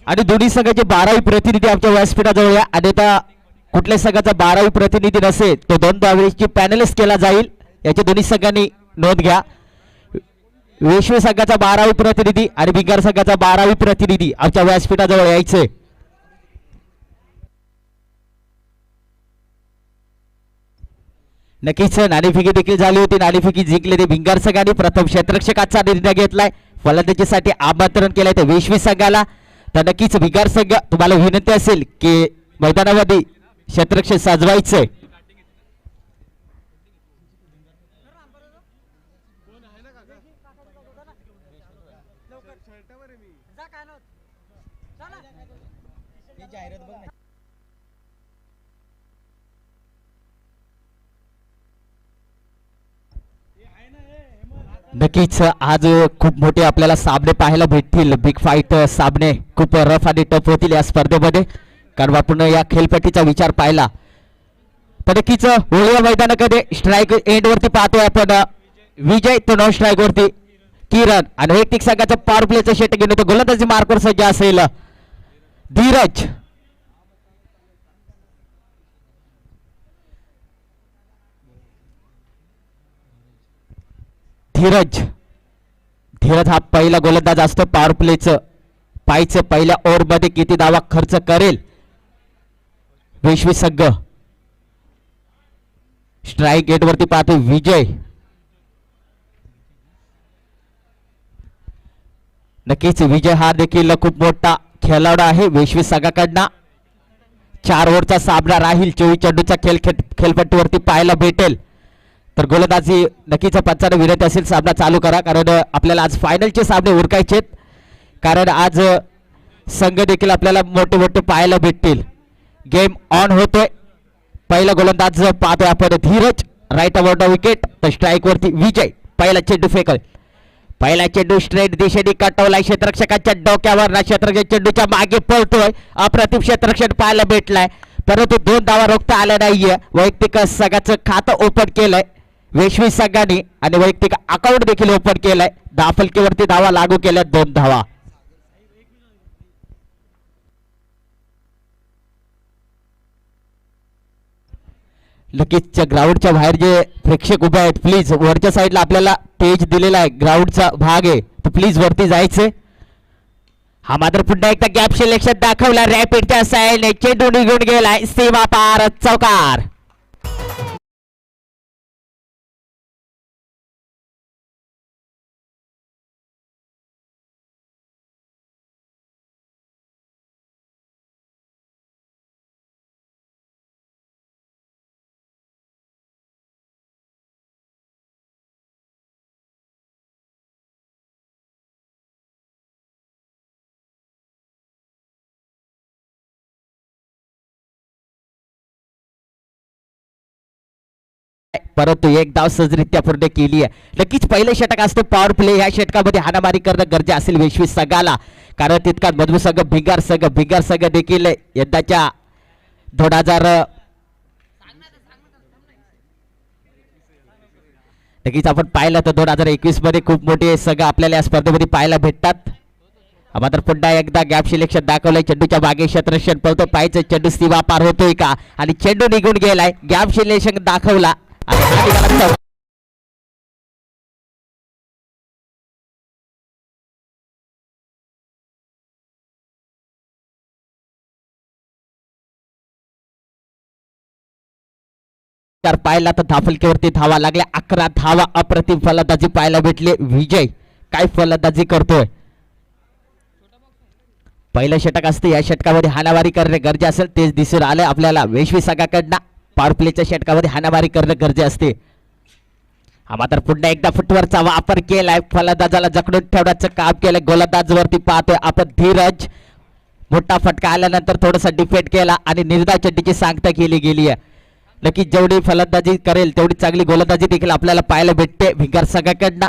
आणि दोन्ही संघाचे 12वी प्रतिनिधी आमच्या व्यासपीठाजवळ या. आणि आता कुठल्या संघाचा 12वी प्रतिनिधी नसेल तो 2 धावेची पॅनलिस्ट केला जाईल. याच्या दोन्ही संघांनी नोंद घ्या. वेशवी संघाचा 12वी प्रतिनिधी आणि भिंगार संघाचा 12वी प्रतिनिधी आमच्या व्यासपीठाजवळ यायचे. नक्कीच नाणेफेकी देखील झाली होती. नाणेफेकी जिंकले ते भिंगार संघाने. प्रथम क्षेत्ररक्षकाचा निर्णय घेतलाय. फलंदाजीसाठी आमंत्रण केलंय ते वेशवी संघाला. तर नक्कीच भिंगार संघ तुम्हाला विनंती असेल की मैदानामध्ये क्षेत्ररक्षक सजवायचंय. नक्कीच आज खूप मोठे आपल्याला सामने पाहायला भेटतील. बिग फाईट सामने खूप रफ आणि टफ होतील या स्पर्धेमध्ये. कारण आपण या खेळपट्टीचा विचार पाहिला तर नक्कीच होळी मैदानाकडे स्ट्राईक एंड वरती पाहतोय आपण. विजय तो नॉन स्ट्राईक वरती. किरण आणि वैयक्तिक संघाचा पॉवर प्लेचा शेट घेऊन येतो. गोलंदाजी मार्कवर सज्ज असेल धीरज. धीरज हा पहिला गोलंदाज असतो. पॉवर प्लेचं पाहायचं पहिल्या ओव्हरमध्ये किती धावा खर्च करेल वेशवी संघ. स्ट्राईक गेट वरती पाहतो विजय. नक्कीच विजय हा देखील खूप मोठा खेळाडू आहे वेशवी संघाकडनं. 4 ओव्हरचा सामना राहील. 24 चेंडूचा खेळपट्टीवरती पाहायला भेटेल. तर गोलंदाजी नक्कीच पंचांना विनंती असेल सामना चालू करा. कारण आपल्याला आज फायनलचे सामने उरकायचे. कारण आज संघ देखील आपल्याला मोठे मोठे पाहायला भेटतील. गेम ऑन होतोय. पहिला गोलंदाज पाहतोय आपण धीरज. Right about wicket. तर स्ट्राईक वरती विजय. पहिला चेंडू फेकल. पहिला चेंडू स्ट्रेट दिशेने कटवलाय क्षेत्ररक्षकाच्या डोक्यावर. क्षेत्ररक्षक चेंडूच्या मागे पळतोय. अप्रतिम क्षेत्ररक्षक पाहायला भेटलाय. परंतु 2 धावा रोखता आल्या नाहीये. वैयक्तिक संघाचं खातं ओपन केलंय वेशवी संघाने आणि वैयक्तिक अकाउंट देखील ओपन केलंय. धाफलकीवरती धावा लागू केल्या 2 धावा. नक्कीच ग्राउंडच्या बाहेर जे प्रेक्षक उभे आहेत प्लीज वरच्या साईडला आपल्याला पेज दिलेला आहे. ग्राउंडचा भाग आहे तर प्लीज वरती जायचे. हा मात्र पुन्हा एकदा गॅप सिलेक्शन दाखवला. रॅपिडच्या साईडने चेंडू निघून गेलाय सीमा पार. चौकार. परंतु एक धाव सहजरित्या पूर्ण केली आहे. नक्कीच पहिलं षटक असतं पॉवर प्ले. ह्या षटकामध्ये हाणामारी करणं गरजे असेल वेशवी संघाला. कारण तितका मजबूत संघ भिंगार संघ देखील यंदाच्या 2000 नक्कीच आपण पाहिलं तर 2021 मध्ये खूप मोठे संघ आपल्याला या स्पर्धेमध्ये पाहायला भेटतात. मात्र पुन्हा एकदा गॅप सिलेक्शन दाखवलंय. चेंडूच्या मागे क्षेत्ररक्षण पळतो. पाहायचं चेंडू सीमा पार होतोय का आणि चेंडू निघून गेलाय. गॅप सिलेक्शन दाखवला आणि हा निघाला. पाहिला तर धाफलकीवरती धावा लागल्या. 11 धावा. अप्रतिम फलंदाजी पाहायला भेटली. विजय काय फलंदाजी करतोय. पहिलं षटक असते. या षटकामध्ये हाणामारी करणे गरजे असेल तेच दिसून आले आपल्याला वेशवी संघाकडनं. पॉवर प्लेच्या षटकामध्ये हाणामारी करणे गरजे असते. हा मात्र पुन्हा एकदा फुटवरचा वापर केलाय. फलंदाजाला जखडून ठेवण्याचं काम केलंय. गोलंदाज वरती पाहतोय आपण धीरज. मोठा फटका आल्यानंतर थोडासा डिफेंड केला आणि निर्धाव चेंडूची सांगता केली गेली आहे. नक्कीच जेवढी फलंदाजी करेल तेवढी चांगली गोलंदाजी देखील आपल्याला पाहायला भेटते भिंगार संघाकडनं.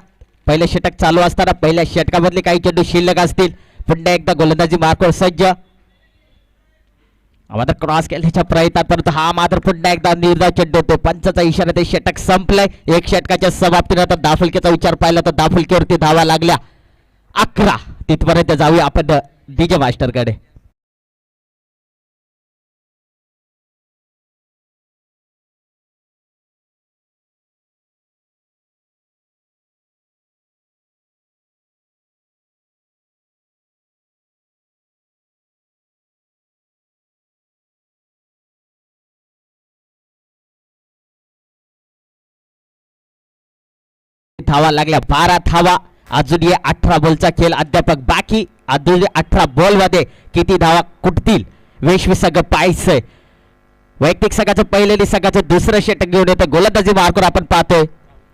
पहिलं षटक चालू असताना पहिल्या षटकामधले काही चेंडू शिल्लक असतील. पुन्हा एकदा गोलंदाजी मार्कवर सज्ज. मात्र क्रॉस केल्याच्या प्रयत्नात परंतु हा मात्र पुन्हा एकदा निर्धाव चेंडू होतो. पंचाचा इशारा. ते षटक संपलंय. एक षटकाच्या समाप्तीनंतर दाफुलकीचा विचार पाहिला तर दाफुलकीवरती धावा लागल्या 11. तिथपर्यंत जाऊया आपण डीजे मास्टर कडे. धावा लागल्या 12 धावा. अजून 18 बॉलचा खेळ अध्यापक बाकी. अजून 18 बॉल मध्ये किती धावा कुठतील वेशवी संघ पाहायचंय. वैयक्तिक संघाचं पहिलेली संघाचं दुसरं षटक घेऊन येतं. गोलंदाजी मार्कवर आपण पाहतोय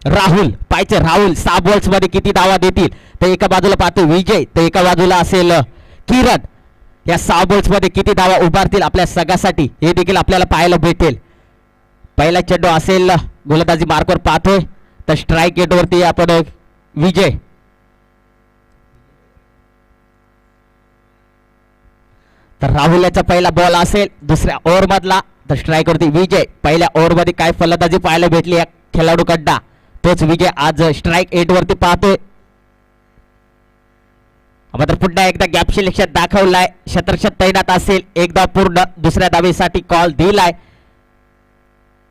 राहुल पाहिजे. राहुल 6 बॉल्स मध्ये किती धावा देतील तर एका बाजूला पाहतोय विजय, तर एका बाजूला असेल किरण. या 6 बॉल्स मध्ये किती धावा उभारतील आपल्या संघासाठी हे देखील आपल्याला पाहायला भेटेल. पहिला चेंडू असेल गोलंदाजी मार्कवर पाहतोय तर स्ट्राईक गेट वरती आपण विजय. तर राहुल याचा पहिला बॉल असेल दुसऱ्या ओव्हर मधला, तर स्ट्राईक वरती विजय. पहिल्या ओव्हर मध्ये काय फलंदाजी पाहायला भेटली या खेळाडूकडा तोच विजय आज स्ट्राईक 8 वरती पाहतोय. मात्र पुन्हा एकदा गॅप सिलेक्शन दाखवलाय. शतरक्षक तैनात असेल. एकदा पूर्ण दुसऱ्या धावेसाठी कॉल दिलाय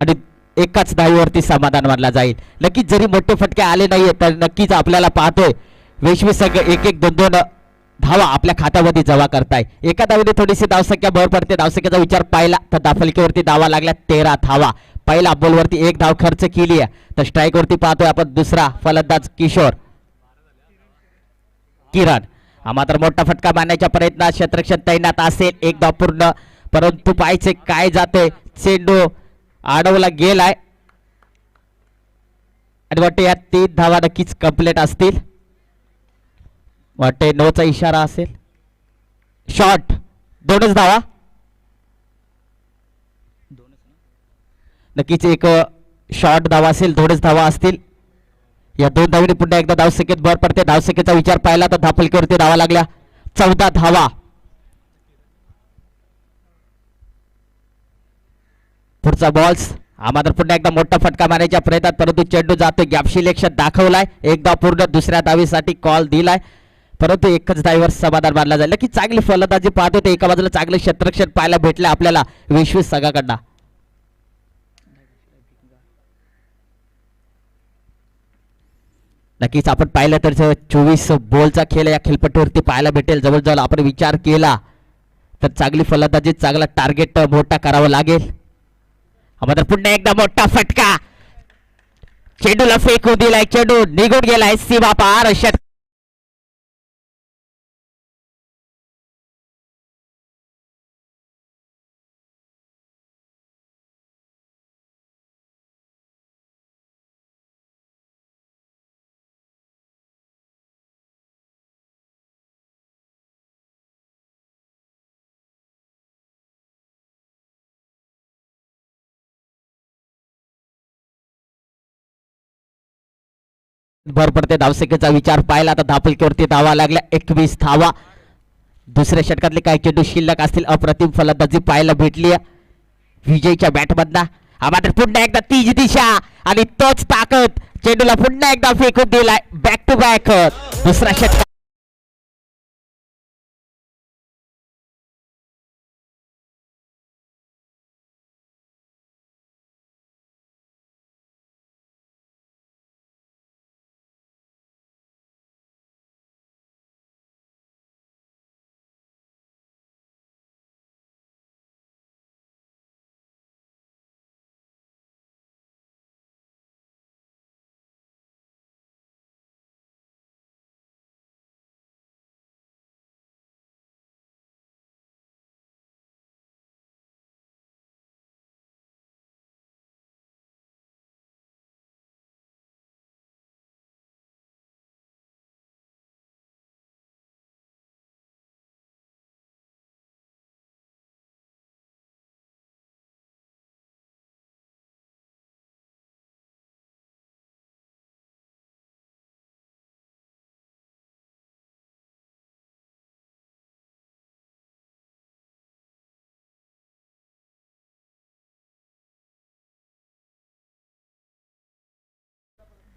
आणि एकाच धावेवरती समाधान मानला जाईल. नक्कीच जरी मोठे फटके आले नाहीये तर नक्कीच आपल्याला पाहतोय वेशवी संघ 1-1 2-2 धावा आपल्या खात्यामध्ये जमा करताय. एका धावेने थोडीशी धावसंख्या भर पडते. धावसंख्येचा विचार पाहिला तर दाफलकीवरती धावा लागल्या 13 धावा. पहिला बॉलवरती 1 धाव खर्च केली आहे. तर स्ट्राईक वरती पाहतोय आपण दुसरा फलंदाज किशोर किरण. हा मात्र मोठा फटका मारण्याच्या प्रयत्नात क्षेत्ररक्षण तैनात असेल. 1 धाव पूर्ण, परंतु पाहायचे काय जाते. चेंडू अडवला गेलाय आणि वाटते या 3 धावा नक्कीच कंप्लीट असतील. वाटते नोचा इशारा असेल. शॉट 2च धावा. नक्कीच एक शॉर्ट धावा असेल. 2च धावा असतील. या 2 धावेने पुन्हा एकदा धावसंख्येत भर पडते. धावसंख्येचा विचार पाहिला तर धापलकीवरती धावा लागल्या 14 धावा. पुढचा बॉल्स हा मात्र पुन्हा एकदा मोठा फटका मारण्याच्या प्रयत्नात, परंतु चेंडू जातोय. गॅप सिलेक्शन दाखवलाय. एकदा पूर्ण दुसऱ्या धावेसाठी कॉल दिलाय, परंतु एकच धावेवर समाधान मानला जाईल. की चांगली फलंदाजी पाहतो ते एका बाजूला चांगले क्षेत्ररक्षण पाहायला भेटले आपल्याला विश्व संघाकडनं. नक्कीच आपण पाहिलं तर 24 बॉलचा खेळ या खेळपट्टीवरती पाहायला भेटेल. जवळजवळ आपण विचार केला तर चांगली फलंदाजी चांगला टार्गेट मोठा करावा लागेल. मात्र पुन्हा एकदा मोठा फटका. चेंडूला फेकून दिलाय. चेंडू निघून गेलाय सीमा पार. भर पडते. धावसंख्येचा विचार पाहिला तर धापलकीवरती धावा लागल्या 21 धावा. दुसऱ्या षटकातले काही चेंडू शिल्लक असतील. अप्रतिम फलंदाजी पाहायला भेटली विजयच्या बॅटमधला. हा मात्र पुन्हा एकदा तीच दिशा आणि तोच ताकद. चेंडूला पुन्हा एकदा फेकून दिलाय. बॅक टू बॅक दुसरा षटक.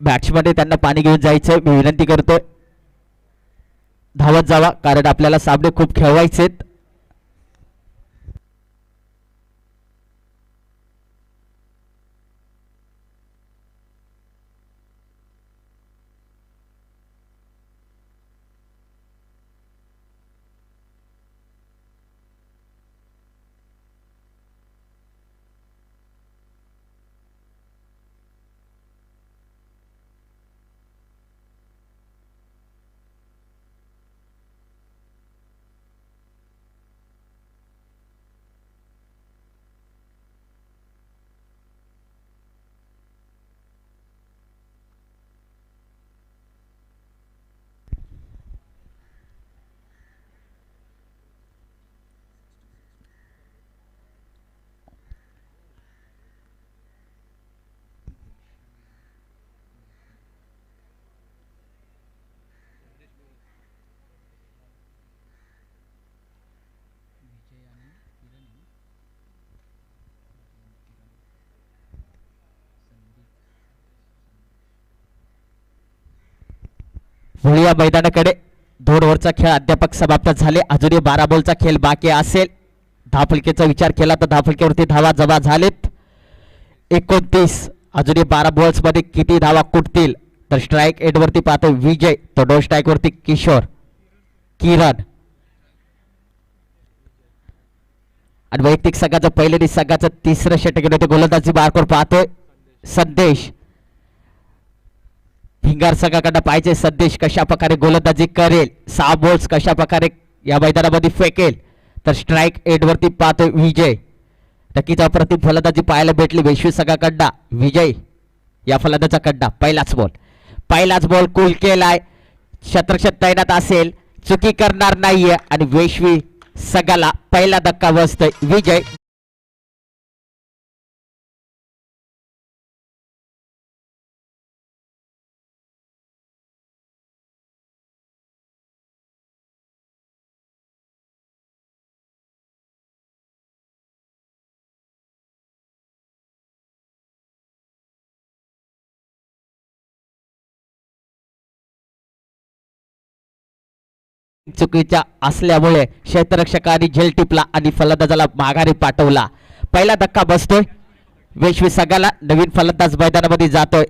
बॅट्समध्ये त्यांना पाणी घेऊन जायचं मी विनंती करतोय. धावत जावा, कारण आपल्याला सामने खूप खेळवायचेत. वळू या मैदानाकडे. 2 ओव्हरचा खेळ अद्याप समाप्त झाले. अजूनही 12 बॉलचा खेळ बाकी असेल. धावफलकेचा विचार केला तर धावफलकेवरती धावा जमा झालेत 29. अजूनही 12 बॉल्स मध्ये किती धावा कुठतील तर स्ट्राईक एंड वरती पाहतो विजय, तो डोन स्ट्राईक वरती किशोर, किरण आणि वैयक्तिक संघाचं पहिलं आणि संघाचं तिसरं षटक घेऊन येतो. गोलंदाजी मार्कवर पाहतोय संदेश. भिंगार संघाकडे पाहिजे संदेश कशा प्रकारे गोलंदाजी करेल, 6 बॉल्स कशा प्रकारे या मैदानामध्ये फेकेल. तर स्ट्राईक एंड वरती पाहतोय विजय. नक्कीच अप्रतिम फलंदाजी पाहायला भेटली वैश्वी संघाकडा. विजय या फलंदाजाकडा पहिलाच बॉल कूल केलाय. शतरक्षक तैनात असेल, चुकी करणार नाहीये आणि वैश्वी संघाला पहिला धक्का बसतोय. विजय चुकीच्या असल्यामुळे क्षेत्ररक्षकांनी झेल टिपला आणि फलंदाजाला माघारी पाठवला. पहिला धक्का बसतोय वैश्वी संघाला. नवीन फलंदाज मैदानामध्ये जातोय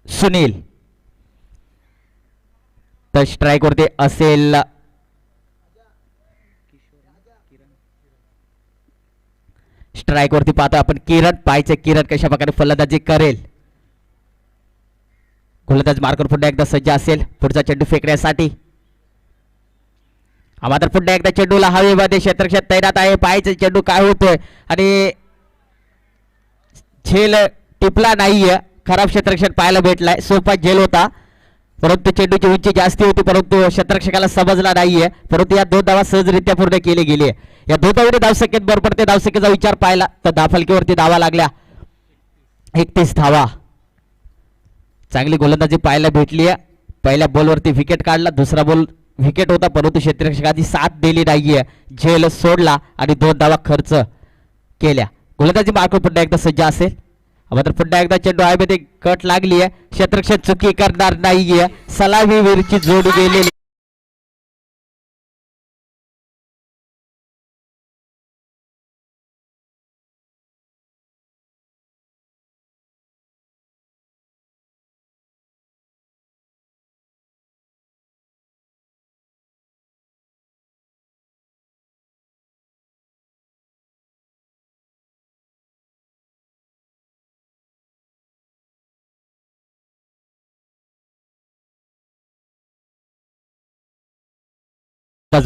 सुनील. तर स्ट्राईक वरती असेल स्ट्राईक वरती पाहतो आपण किरण. पाहायचे किरण कशा प्रकारे फलंदाजी करेल. गोलंदाज मार्कर पुन्हा एकदा सज्ज असेल पुढचा चेंडू फेकण्यासाठी. हा मात्र पुन्हा एकदा चेंडूला हवेमध्ये क्षेत्ररक्षक तैनात आहे. पाहायचे चेंडू काय होतोय आणि झेल टिपला नाहीये. खराब क्षेत्ररक्षण पाहायला भेटलाय. सोपा झेल होता परंतु चेंडूची उंची जास्ती होती, परंतु क्षेत्ररक्षकाला समजला नाहीये. परंतु या 2 धावा सहजरित्या पूर्ण केले गेले. या 2 धावेने धावसंख्येत बरोबर ते धावसंख्येचा विचार पाहिला तर धावफलकीवरती धावा लागल्या 31 धावा. चांगली गोलंदाजी पाहायला भेटली आहे. पहिल्या बॉलवरती विकेट काढला, दुसरा बॉल विकेट होता परंतु क्षेत्ररक्षकांनी साथ दिली नाहीये. झेल सोडला आणि 2 धावा खर्च केल्या. गोलंदाजी मार्क पुन्हा एकदा सज्ज असेल. मात्र पुन्हा एकदा चेंडू हवेमध्ये कट लागली आहे. क्षेत्ररक्षक चुकी करणार नाहीये. सलामीवीरची जोडी गेलेली.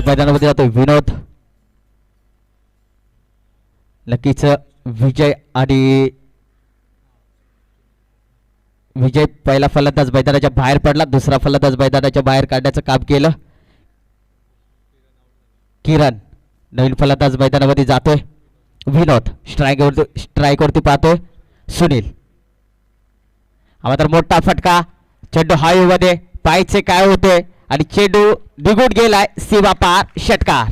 मैदानामध्ये जातो विनोद. नक्कीच विजय आणि विजय पहिला फलंदाज मैदानाच्या बाहेर पडला, दुसरा फलंदाज मैदानाच्या बाहेर काढण्याचं काम केलं. किरण नवीन फलंदाज मैदानामध्ये जातोय. विनोद स्ट्राईक वरती पाहतोय सुनील. हा मात्र मोठा फटका. चेंडू हायवेमध्ये पायचे काय होते आणि चेंडू निघून गेलाय सीमा पार. षटकार.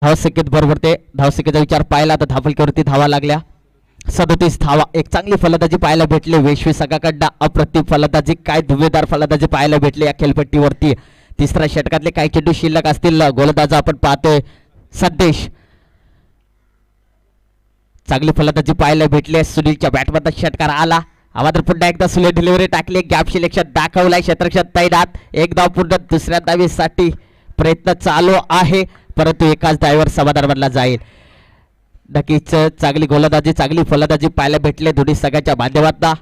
धावसंख्येत बरोबर ते धावसंख्येचा विचार पाहिला तर धावफलकीवरती धावा लागल्या 37 धावा. एक चांगली फलंदाजी पाहायला भेटली वेश्वी संघाकडनं. अप्रतिम फलंदाजी, काय धुवेदार फलंदाजी पाहायला भेटली या खेळपट्टीवरती. तिसऱ्या षटकातले काही चेंडू शिल्लक असतील. गोलंदाज आपण पाहतोय संदेश. चांगली फलंदाजी पाहायला भेटली. सुनीलच्या बॅटमधला षटकार आला. मात्र पुन्हा एकदा सुले डिलिव्हरी टाकली. गॅप सिलेक्शन दाखवलाय. क्षेत्ररक्षण तैनात. एक धाव पूर्ण. दुसऱ्या धावेसाठी प्रयत्न चालू आहे परंतु एकाच धावेवर समाधान मानला जाईल. नक्कीच चांगली गोलंदाजी चांगली फलंदाजी पाहायला भेटले दोन्ही संघाच्या माध्यमातून.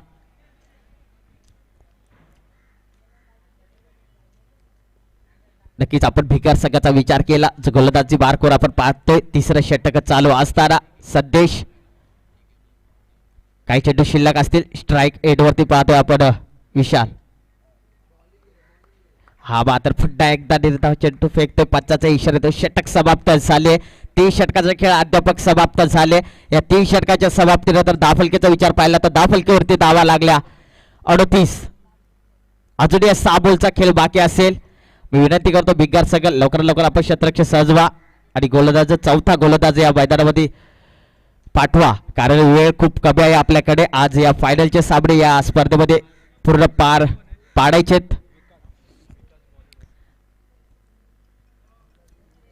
नक्कीच आपण भिकार संघाचा विचार केला. गोलंदाजी मार्कवर आपण पाहतोय तिसरं षटक चालू असताना संदेश. काही चेंडू शिल्लक असतील. स्ट्राईक एट वरती पाहतोय आपण विशाल. हा मात्र पुन्हा एकदा निर्धाव चेंडू फेकतोय. पंचाचा इशारा देतो. षटक समाप्त झाले. 3 षटकाचा खेळ अध्यापक समाप्त झाले. या 3 षटकाच्या समाप्तीनंतर धावफलकीचा विचार पाहिला तर धावफलकीवरती धावा लागल्या 38. अजून या 6 बॉलचा खेळ बाकी असेल. मी विनंती करतो बिगार संघ लवकर लवकर आपण क्षेत्ररक्षण सजवा आणि गोलंदाज चौथा गोलंदाज या मैदानामध्ये पाठवा कारण वेळ खूप कमी आहे आपल्याकडे. आज या फायनलचे सामने या स्पर्धेमध्ये पूर्ण पार पाडायचेत.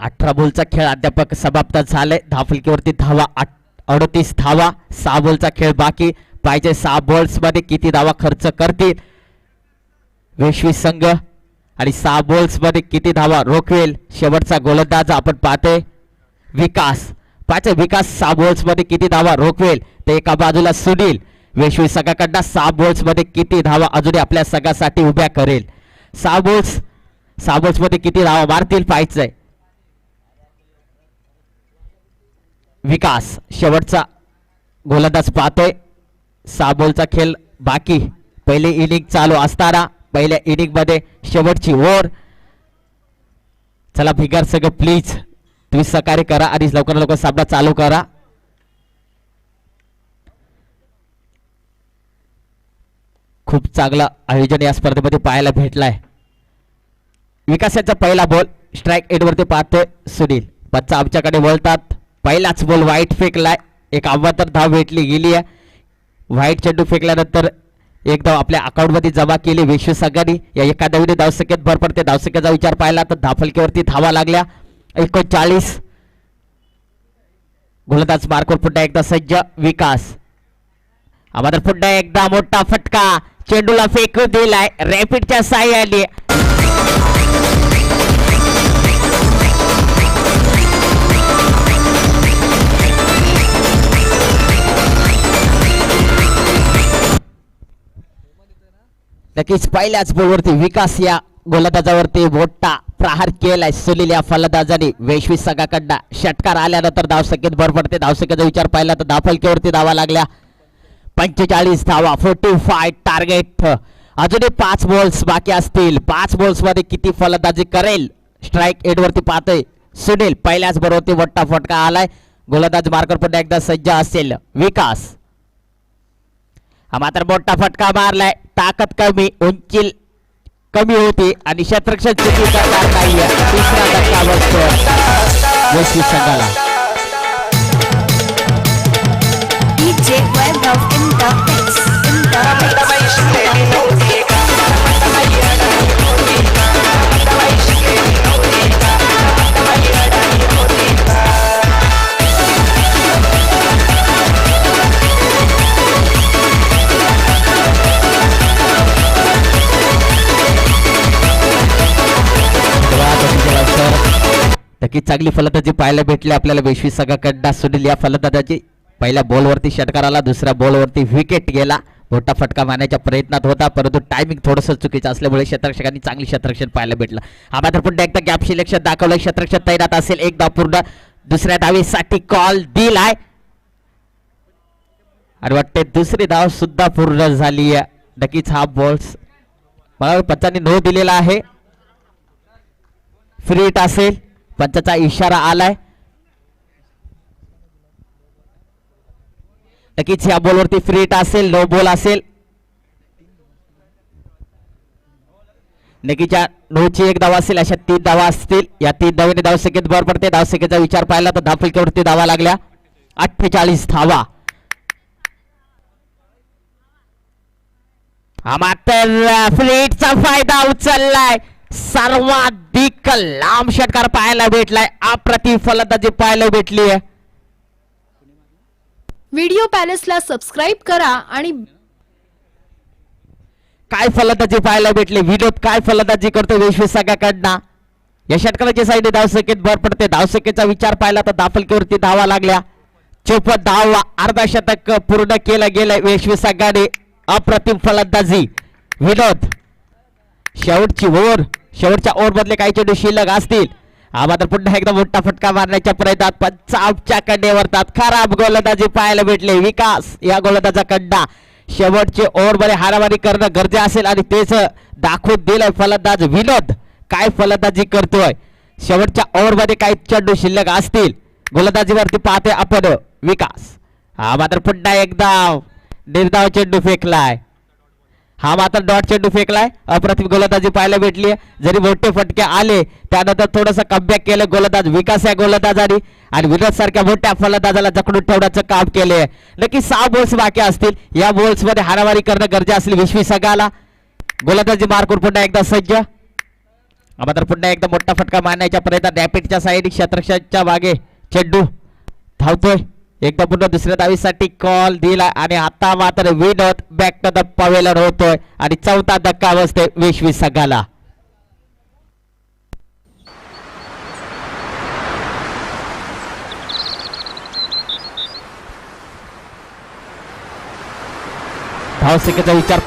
18 बॉलचा खेळ अध्यापक समाप्त झाले. धावफलकीवरती धावा 38 धावा. 6 बॉलचा खेळ बाकी. पाहिजे 6 बॉल्स मध्ये किती धावा खर्च करतील वेश्वी संघ आणि 6 बॉल्स मध्ये किती धावा रोखवेल. शेवटचा गोलंदाज आपण पाहतोय विकास. पाहिजे विकास 6 बॉल्स मध्ये किती धावा रोखवेल. ते एका बाजूला सुनील वेश्वी संघाकडनं 6 बॉल्स मध्ये किती धावा अजून आपल्या संघासाठी उभ्या करेल. 6 बॉल्स मध्ये किती धावा मारतील पाहायचंय. विकास शेवटचा गोलंदाज पाहतोय. 6 बॉलचा खेळ बाकी. पहिले इनिंग चालू असताना पहिल्या इनिंग मध्ये शेवटची ओव्हर. चला भिगार संघ प्लीज तुम्ही सहकार्य करा आणि लवकर लवकर सामना चालू करा. खूप चांगलं आयोजन या स्पर्धेमध्ये पाहायला भेटलाय. विकासाचा पहिला बॉल स्ट्राईक एट वरती पाहतोय सुनील. पंच आमच्याकडे वळतात. पहिलाच बॉल वाईट फेकलाय. एक आव्हातर धाव भेटली गेली आहे. वाईट चेंडू फेकल्यानंतर एक धाव आपल्या अकाउंट मध्ये जमा केली वेश्वी संघाने. या एका धावीने धावसंख्येत भर पडते. धावसंख्येचा विचार पाहिला तर धावफलकीवरती धावा लागल्या 39. गोलंदाज मार्कवर पुन्हा एकदा सज्ज विकास. आम्हाला पुन्हा एकदा मोठा फटका. चेंडूला फेकून दिलाय रॅपिडच्या साह्याने. नक्कीच पहिल्याच बॉलवरती विकास या गोलंदाजावरती मोठा प्रहार केलाय सुनील या फलंदाजाने वेश्वी संघाकडनं. षटकार आल्यानंतर धावसंख्येत भर पडते. धावसंख्येचा विचार पाहिला तर धावफलकीवरती धावा लागल्या 45 धावा. 45 टार्गेट. अजूनही 5 बॉल्स बाकी असतील. 5 बॉल्स मध्ये किती फलंदाजी करेल. स्ट्राईक एट वरती पाहतोय सुनील. पहिल्याच बॉलवरती मोठा फटका आलाय. गोलंदाज मार्कर पुन्हा एकदा सज्ज असेल विकास. हा मात्र मोठा फटका मारलाय. ताकद कमी, उंची कमी होती आणि क्षेत्ररक्षण चुकी करणार नाहीये. तिसरा धक्का बसतो वेश्वी संघाला. नक्की चांगली फलंदाजी पाहायला भेटली आपल्याला वेश्वी संघाकडनं. सुनील या फलंदाजाची पहिल्या बॉलवरती षटकार आला. दुसऱ्या बॉलवरती विकेट गेला. मोठा फटका मारण्याच्या प्रयत्नात होता परंतु टायमिंग थोडंसं चुकीचं असल्यामुळे क्षेत्ररक्षकांनी चांगली क्षेत्ररक्षण पाहायला भेटलं. हा मात्र पुन्हा एकदा गॅप सिलेक्शन दाखवलं. क्षेत्ररक्षण तैनात असेल. एक धाव पूर्ण. दुसऱ्या धावेसाठी कॉल दिलाय आणि वाटते दुसरी धाव सुद्धा पूर्ण झाली आहे. नक्कीच हा बॉल्स मला पंचांनी नो दिलेला आहे. फ्री हिट असेल. पंचाचा इशारा आलाय. नक्कीच या बॉलवरती फ्री हिट असेल. नो बॉल असेल. नक्कीच्या 9ची 1 धावा असेल अशा 3 धावा असतील. या 3 धावेने धावसंख्येत भर पडते. धावसंख्येचा विचार पाहिला तर धावफलकावरती धावा लागल्या 48 धावा. हा मात्र फ्लीटचा फायदा उचललाय. सर्वाधिक लांब षटकार पाहायला भेटलाय. अप्रतिम फलंदाजी पाहायला भेटली आहे. व्हिडिओ पॅलेसला सबस्क्राईब करा आणि काय फलंदाजी पाहायला भेटले. विनोद काय फलंदाजी करतो विश्व संघाकडनं. या षटकाराच्या साईडने धावसंख्येत भर पडते. धावसंख्येचा विचार पाहिला तर धावफलकावरती धावा लागल्या 54 धावा. अर्धा शतक पूर्ण केलं गेलंय विश्व संघाने. अप्रतिम फलंदाजी विनोद. शेवटची ओव्हर, शेवटच्या ओव्हर मधले काही चेंडू शिल्लक असतील. हा मात्र पुन्हा एकदा मोठा फटका मारण्याच्या प्रयत्नात पंचाबच्या कंडेवरतात. खराब गोलंदाजी पाहायला भेटले विकास या गोलंदाजाकडनं. शेवटचे ओव्हर मध्ये हारामारी करणं गरजे असेल आणि तेच दाखवून दिलंय फलंदाज विनोद. काय फलंदाजी करतोय. शेवटच्या ओव्हर मध्ये काही चेंडू शिल्लक असतील. गोलंदाजीवरती पाहतोय आपण विकास. हा मात्र पुन्हा एकदा निर्धाव चेंडू फेकलाय. हा मात्र डॉट चेंडू फेकलाय. अप्रतिम गोलंदाजी पाहायला भेटली. जरी मोठे फटके आले त्यानंतर थोडंसं कमबॅक केलं गोलंदाज विकास या गोलंदाजाने आणि विनोद सारख्या मोठ्या फलंदाजाला जखडून ठेवण्याचं काम केले. नक्की 6 बॉल्स बाकी असतील. या बॉल्स मध्ये हारामारी करणं गरजे असेल विश्वी संघाला. गोलंदाजी मार्कवर पुन्हा एकदा सज्ज. मात्र पुन्हा एकदा मोठा फटका मारण्याच्या प्रयत्नात रॅपिडच्या साईड क्षेत्रक्षाच्या मागे चेंडू धावतोय. एकदा पुन्हा दुसऱ्या धावीसाठी कॉल दिला आणि आता मात्र विनोद बॅक टू द पवेलन होतोय आणि 4था धक्का बसते विश्वी संघाला. धावसंख्येचा विचार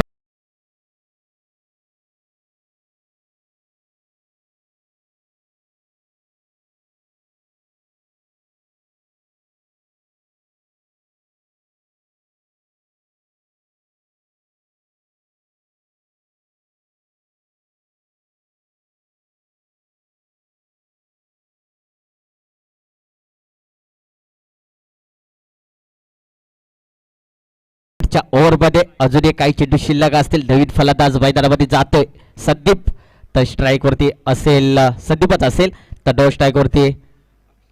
ओव्हर मध्ये अजूनही काही चेंडू शिल्लक असतील. नवीन फलंदाज मैदानामध्ये जातोय संदीप. तर स्ट्राईक वरती असेल संदीपच असेल तर नो स्ट्राईक वरती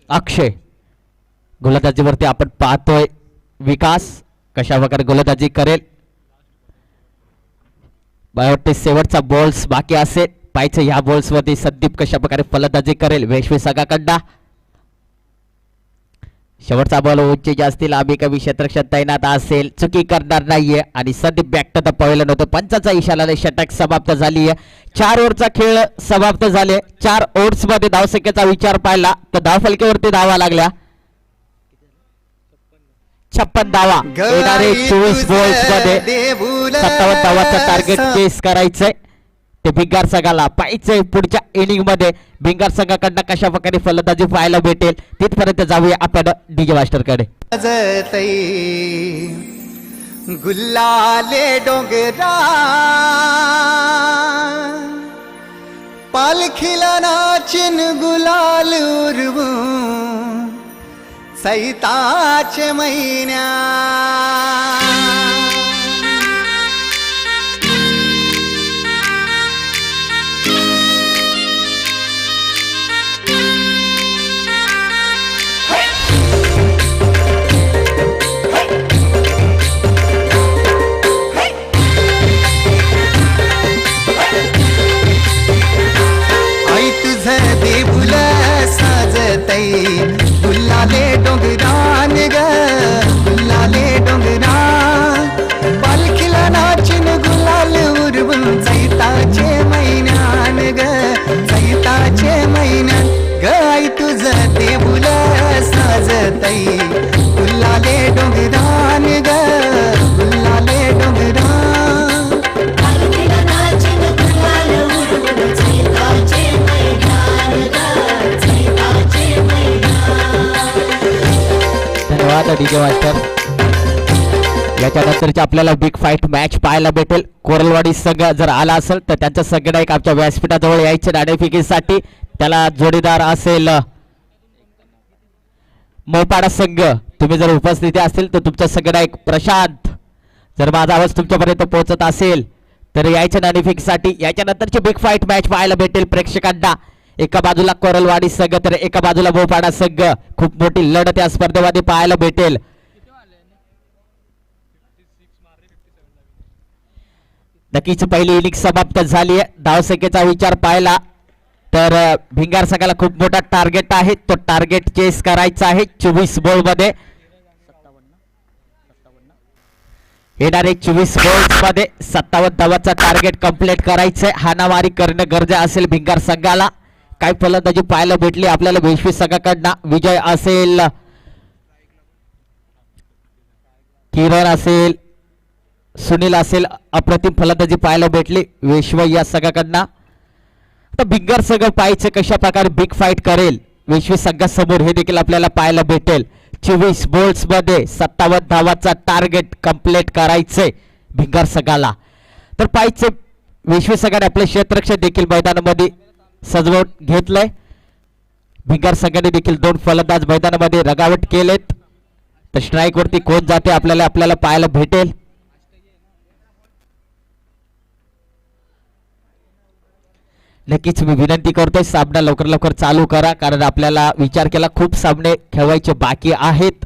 अक्षय. गोलंदाजीवरती आपण पाहतोय विकास कशा प्रकारे गोलंदाजी करेल. मला वाटते शेवटचा बॉल्स बाकी असेल. पाहायचं ह्या बॉल्स मध्ये संदीप कशा प्रकारे फलंदाजी करेल वेश्वी संघाकडनं. शेवटचा बॉल उंची जास्ती आम्ही कमी क्षेत्रक्षात तैनात असेल. चुकी करणार नाहीये आणि संदीप बॅक टू द पवेलन होतो. पंचाचा इशारा षटक समाप्त झाली आहे. 4 ओव्हरचा खेळ समाप्त झाले. 4 ओव्हर्स मध्ये धावसंख्येचा विचार पाहिला तर धावफलकावरती धावा लागल्या 56 धावा. येणारे 24 बॉल्स मध्ये 57 धावाचं टार्गेट चेस करायचंय ते भिंगार संघाला. पाहिजे पुढच्या इनिंग मध्ये भिंगार संघाकडनं कशा प्रकारे फलंदाजी पाहायला भेटेल. तिथपर्यंत जाऊया आपण डीजे मास्टर कडे. गुल्लाले डोंगरा पालखीला नाचिन गुलाल उरवू सैताचे महिन्या गुल्लाले डोंगरान ग गुल्लाले डोंगरा पालखीला नाचिन गुलाल उरवून चैताचे महिन्यान ग चैताचे महिन्यान ग आई तुझं देऊळ साजतई गुल्लाले डोंगरान ग गुल्लाले डोंगरा धन्यवाद डीजे मास्टर. याच्यानंतरची आपल्याला बिग फाईट मॅच पाहायला भेटेल. कोरलवाडी संघ जर आला असेल तर त्यांचा संघ एक आमच्या व्यासपीठाजवळ यायचे नाणेफेकीसाठी. त्याला जोडीदार असेल मोपाडा संघ. तुम्ही जर उपस्थिती असतील तर तुमचा संघ एक प्रशांत. जर माझा आवाज तुमच्यापर्यंत पोहोचत असेल तर यायच्या नाणेफेकीसाठी याच्या नंतरची बिग फाईट मॅच पाहायला भेटेल प्रेक्षकांना. एका बाजूला कोरलवाडी संघ तर एका बाजूला भोपाडा संघ. खूप मोठी लढत या स्पर्धेमध्ये पाहायला भेटेल. नक्कीच पहिली इनिंग समाप्त झाली आहे. धावसंख्येचा विचार पाहिला तर भिंगार संघाला खूप मोठा टार्गेट आहे. तो टार्गेट चेस करायचा आहे 24 बॉल मध्ये. येणारे 24 बॉल्स मध्ये 57 धावांचा टार्गेट कंप्लीट करायचंय. हाणामारी करणं गरजे असेल भिंगार संघाला. काय फलंदाजी पाहायला भेटली आपल्याला वेशवी संघाकडनं. विजय असेल, किरण असेल, सुनील असेल, अप्रतिम फलंदाजी पाहायला भेटली वेशवी या संघाकडनं. तर भिंगार संघ पाहायचे कशा प्रकारे बिग फाईट करेल वेशवी संघासमोर हे देखील आपल्याला पाहायला भेटेल. 24 बॉल्स मध्ये 57 धावांचा टार्गेट कंप्लीट करायचंय भिंगार संघाला. तर पाहायचे वेशवी संघाने आपले क्षेत्ररक्षण देखील मैदानामध्ये सजवून घेतलंय. भिंगार संघाने देखील 2 फलंदाज मैदानामध्ये रगावट केलेत. तर स्ट्राईक वरती कोण जाते आपल्याला पाहायला भेटेल. नक्कीच मी विनंती करतोय सामना लवकर चालू करा, कारण आपल्याला विचार केला खूप सामने खेळवायचे बाकी आहेत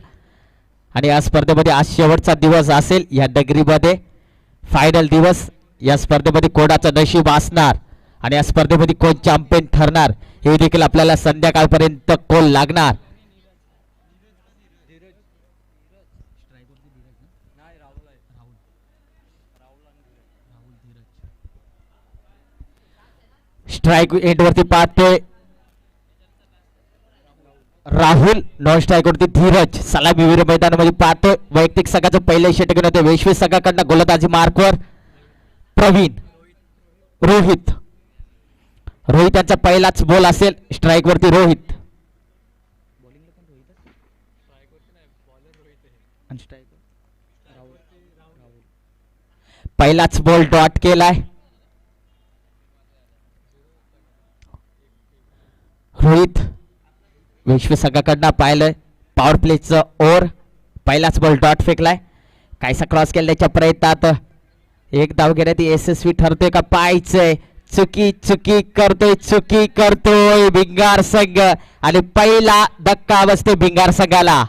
आणि या स्पर्धेमध्ये आज शेवटचा दिवस असेल. या नगरीमध्ये फायनल दिवस. या स्पर्धेमध्ये कोणाचं नशीब असणार आणि या स्पर्धेमध्ये कोण चॅम्पियन ठरणार हे देखील आपल्याला संध्याकाळपर्यंत कोल लागणार. स्ट्राईक एंड वरती पाहतोय राहुल, नॉन स्ट्राईक वरती धीरज. सलामीवीर मैदानामध्ये पाहतोय. वैयक्तिक संघाचं पहिलं षटक होते वेशवी संघाकडनं. गोलंदाजी मार्कवर प्रवीण, रोहित यांचा पहिलाच बॉल असेल. स्ट्राईक वरती रोहित. पहिलाच बॉल डॉट केलाय. रोहित विश्व संघाकडनं पाहिलंय पॉवर प्लेचं ओव्हर. पहिलाच बॉल डॉट फेकलाय. कायसा क्रॉस केल्याच्या प्रयत्नात एक धाव घेण्यात यशस्वी ठरतोय का पाहायचंय. चुकी करतोय भिंगार संघ आणि पहिला धक्का बसते भिंगार संघाला.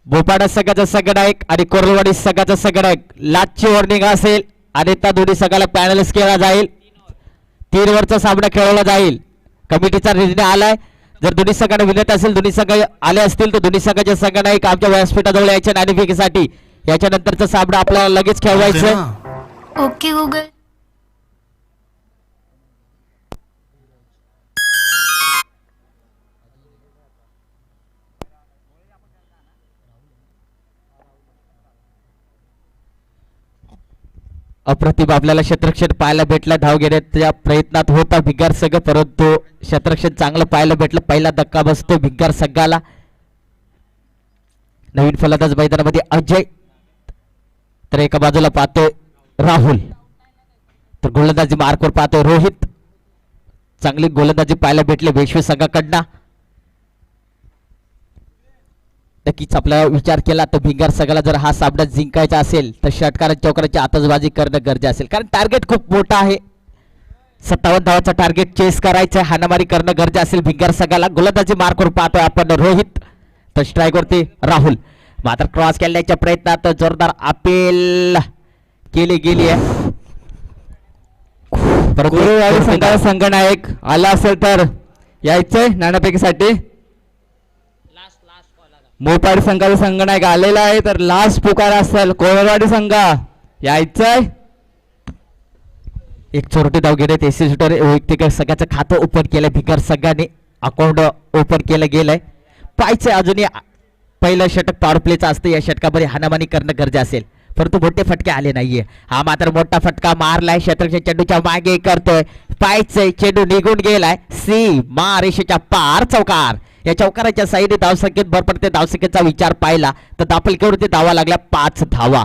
भोपाडा संघाचा संघनायक आणि कोरलवाडी संघाचा संघनायक लाचची वॉर्निंग असेल आणि त्या दोन्ही संघाला पॅनल्स केला जाईल. 3 ओव्हरचा सामना खेळवला जाईल. कमिटीचा निर्णय आलाय. जर दोन्ही संघाने विनंती असेल, दोन्ही संघ आले असतील तर दोन्ही संघाचे संघनायक आमच्या व्यासपीठाजवळ यायच्या नाणेफेकीसाठी. याच्या नंतरचा सामना आपल्याला लगेच खेळवायचा. Okay Google. अप्रतिम आपल्याला क्षेत्ररक्षण पाहायला भेटलं. धाव घेण्याच्या प्रयत्नात होता भिंगार संघ, परंतु क्षेत्ररक्षण चांगलं पाहायला भेटलं. पहिला धक्का बसतो भिंगार संघाला. नवीन फलंदाज मैदानामध्ये अजय, तर एका बाजूला पाहतोय राहुल, तर गोलंदाजी मार्कवर पाहतोय रोहित. चांगली गोलंदाजी पाहायला भेटली वेशवी संघाकडनं. नक्कीच आपला विचार केला तर भिंगार संघाला जर हा सामना जिंकायचा असेल तर षटकार चौकाराची आतषबाजी करणं गरजेचं असेल, कारण टार्गेट खूप मोठा आहे. 57 धावाचा टार्गेट चेस करायचं आहे. हाणामारी करणं गरजेचं असेल भिंगार संघाला. गोलंदाजी मार्कवर पाहतोय आपण रोहित, तर स्ट्राईक वरती राहुल. मात्र क्रॉस केल्याच्या प्रयत्नात जोरदार अपील केली गेली आहे. संघाचा संघनायक आला असेल तर यायचंय नाणेफेकीसाठी. मोपाडी संघाचा संघनायक आलेला आहे, तर लास्ट पुकार असेल कोरवाडी संघ यायचंय. एक चोरटी धाव घेण्यात एसीसीटर वैयक्तिक संघाचं खातं ओपन केलंय. भिंगार संघाने अकाउंट ओपन केलं गेलंय. पाहायचंय अजूनही पहिलं षटक पॉवर प्लेचं असतं. या षटकामध्ये हाणामानी करणं गरजेचं असेल, परंतु मोठे फटके आले नाहीये. हा मात्र मोठा फटका मारलाय. क्षेत्ररक्षण चेंडूच्या मागे करतोय. पाहायचंय चेंडू निघून गेलाय. सीमा रेषेच्या पार चौकार. या चौकाराच्या साईडने धावसंख्येत भर पडते. धावसंख्येचा विचार पाहिला तर दापलकेवरती धावा लागल्या 5 धावा.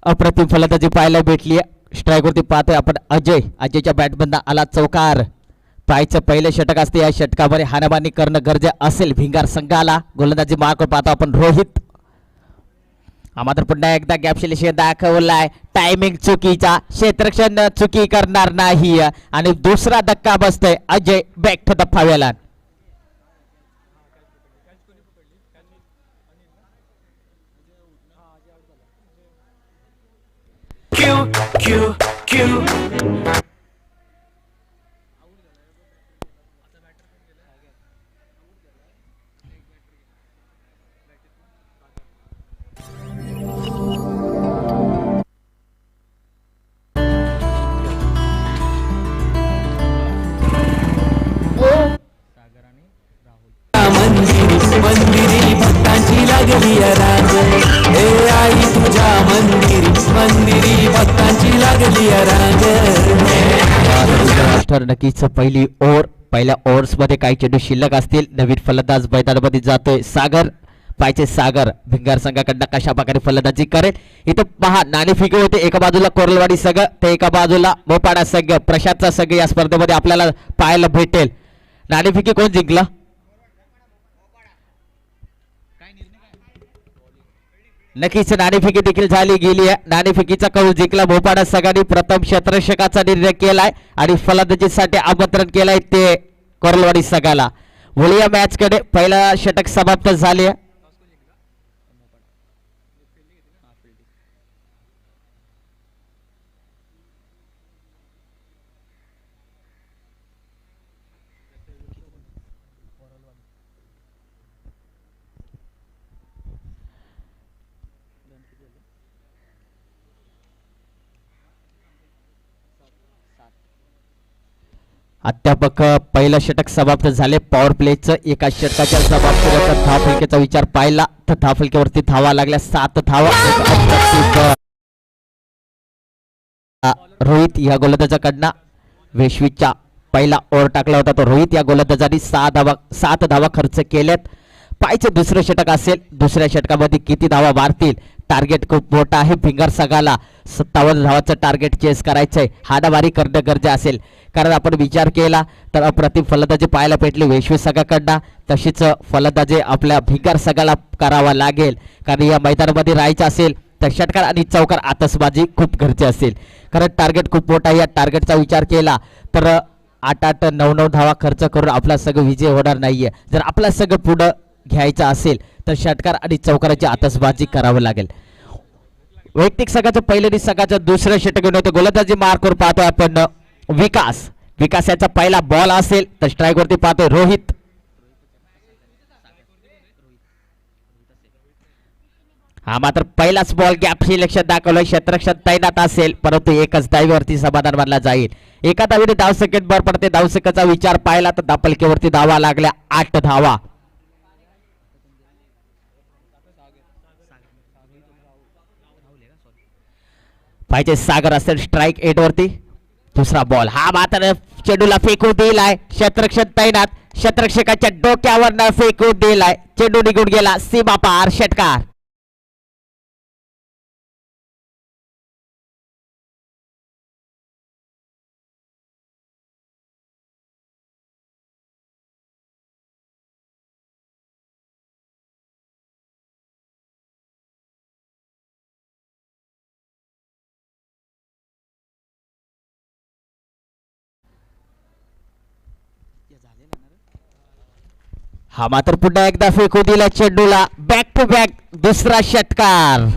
अप्रतिम फलंदाजी पाहायला भेटली आहे. स्ट्राईकवरती पाहतोय आपण अजयच्या बॅटमधनं आला चौकार. पायचं पहिलं षटक असते. या षटकामध्ये हाणामानी करणं गरजेचं असेल भिंगार संघाला. गोलंदाजी मार्कवर पाहतो आपण रोहित. हा मात्र पुन्हा एकदा गॅप शिलेशन दाखवलाय. टायमिंग चुकीचा, क्षेत्ररक्षण चुकी करणार नाही आणि दुसरा धक्का बसतोय. Ajay back to the pavilion. मंदिरी भक्तांची लागली रांग. हे आई तुझ्या मंदिरी भक्तांची लागली रांग. मास्टर नक्कीच पहिली ओव्हर. पहिल्या ओव्हर्स मध्ये काही चेंडू शिल्लक असतील. नवीन फलंदाज मैदानामध्ये जातोय सागर. पायचे सागर भिंगार संघाकडनं कशा प्रकारे फलंदाजी करेल. इथं पहा नाणेफेकी होते. एका बाजूला कोरलवाडी संघ तर एका बाजूला मोपाडा संघ, प्रशांतचा संघ या स्पर्धेमध्ये आपल्याला पाहायला भेटेल. नाणेफेकी कोण जिंकला? नक्कीच नाणेफेकी देखील झाली गेली आहे. नाणेफेकीचा कौल जिंकला मोपाडा संघाने. प्रथम क्षेत्ररक्षकाचा निर्णय केलाय आणि फलंदाजीसाठी आमंत्रण केलंय ते कोरलवाडी संघाला. वळूया मॅच कडे. पहिला षटक समाप्त झाले. अध्यापक पहिलं षटक समाप्त झाले. पॉवर प्लेचं एका षटकाच्या समाप्तीनंतर धाव फलकेचा विचार पाहिला तर धाव फलकेवरती धावा लागल्या 7 धावा. रोहित या गोलंदाजाकडनं वेशवीच्या पहिला ओव्हर टाकला होता तो रोहित या गोलंदाजाने 7 धावा खर्च केल्यात. पायचं दुसरं षटक असेल. दुसऱ्या षटकामध्ये किती धावा मारतील? टार्गेट खूप मोठा आहे भिंगार संघाला. 57 धावाचं टार्गेट चेस करायचंय. हाणामारी करणं गरजेचं असेल. कारण आपण विचार केला तर अप्रतिम फलंदाजी पाहायला भेटली वेशवी संघाकडनं. तशीच फलंदाजी आपल्या भिंगार संघाला करावा लागेल. कारण या मैदानामध्ये राहायचं असेल तर षटकार आणि चौकार आतषबाजी खूप गरजेची असेल. कारण टार्गेट खूप मोठा आहे. या टार्गेटचा विचार केला तर 8-8, 9-9 धावा खर्च करून आपला संघ विजय होणार नाहीये. जर आपला संघ पुढं घ्यायचा असेल तर षटकार आणि चौकाराची आतषबाजी करावं लागेल. वैयक्तिक संघाचं पहिलं संघाचं दुसरं षटक घेऊन होतं. गोलंदाजी मार्कवर पाहतोय आपण विकास याचा पहिला बॉल असेल तर स्ट्राईक वरती पाहतोय रोहित. हा मात्र पहिलाच बॉल गॅप सिलेक्शन दाखवलं. क्षेत्ररक्षण तैनात असेल परंतु एकच धावीवरती समाधान मानला जाईल. एका धावीने धाव सेकंड भर पडते. धावसेकाचा विचार पाहिला तर धापलकेवरती धावा लागल्या 8 धावा. पाहिजे सागर असेल स्ट्राईक 8 वरती. दुसरा बॉल हा मात्र चेंडूला फेकून दिलाय. क्षेत्ररक्षण तैनात. क्षेत्ररक्षकाच्या डोक्यावर न फेकून दिलाय. चेंडू निघून गेला सीमा पार. षटकार. हा मात्र पुन्हा एकदा फेकू दिला चेंडूला. बॅक टू बॅक दुसरा षटकार.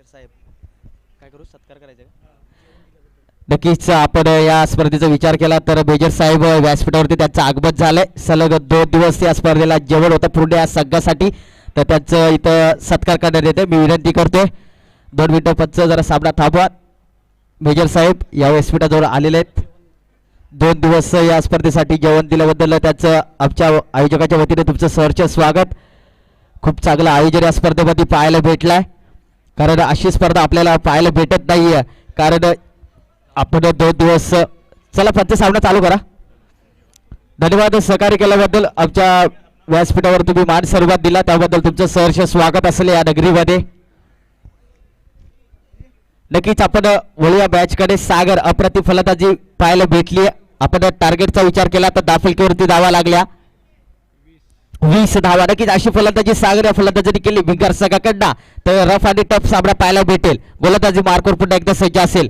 साहेब काय करू? सत्कार करायचा का? नक्कीच आपण या स्पर्धेचा विचार केला तर मेजर साहेब व्यासपीठावरती त्यांचं आगमन झालंय. सलग 2 दिवस या स्पर्धेला जेवण होतं पूर्ण या संघासाठी. तर त्यांचं इथं सत्कार करण्यात येते. मी विनंती करतोय 2 मिनिटं पंच जरा सामना थांबवा. मेजर साहेब या व्यासपीठाजवळ आलेले आहेत. 2 दिवस या स्पर्धेसाठी जेवण दिल्याबद्दल त्याचं आमच्या आयोजकाच्या वतीने तुमचं सहर्ष स्वागत. खूप चांगलं आयोजन या स्पर्धेमध्ये पाहायला भेटलंय, कारण अशी स्पर्धा आपल्याला पाहायला भेटत नाहीये. कारण आपण 2 दिवस चला पंच सामना चालू करा. धन्यवाद सहकार्य केल्याबद्दल, आमच्या व्यासपीठावर तुम्ही मान सन्मान दिला त्याबद्दल तुमचं सहर्ष स्वागत असेल या नगरीमध्ये. नक्कीच आपण वळूया मॅचकडे. सागर अप्रतिम फलंदाजी पाहायला भेटली. आपण टार्गेटचा विचार केला तर दाफलकीवरती धावा लागल्या 20 धावा. नक्कीच अशी फलंदाजी सागर या फलंदाजीने केली भिंगार संघाकडनं, तर रफ आणि टफ सामना पाहायला भेटेल. गोलंदाजी मार्कवर पुन्हा एकदा सज्ज असेल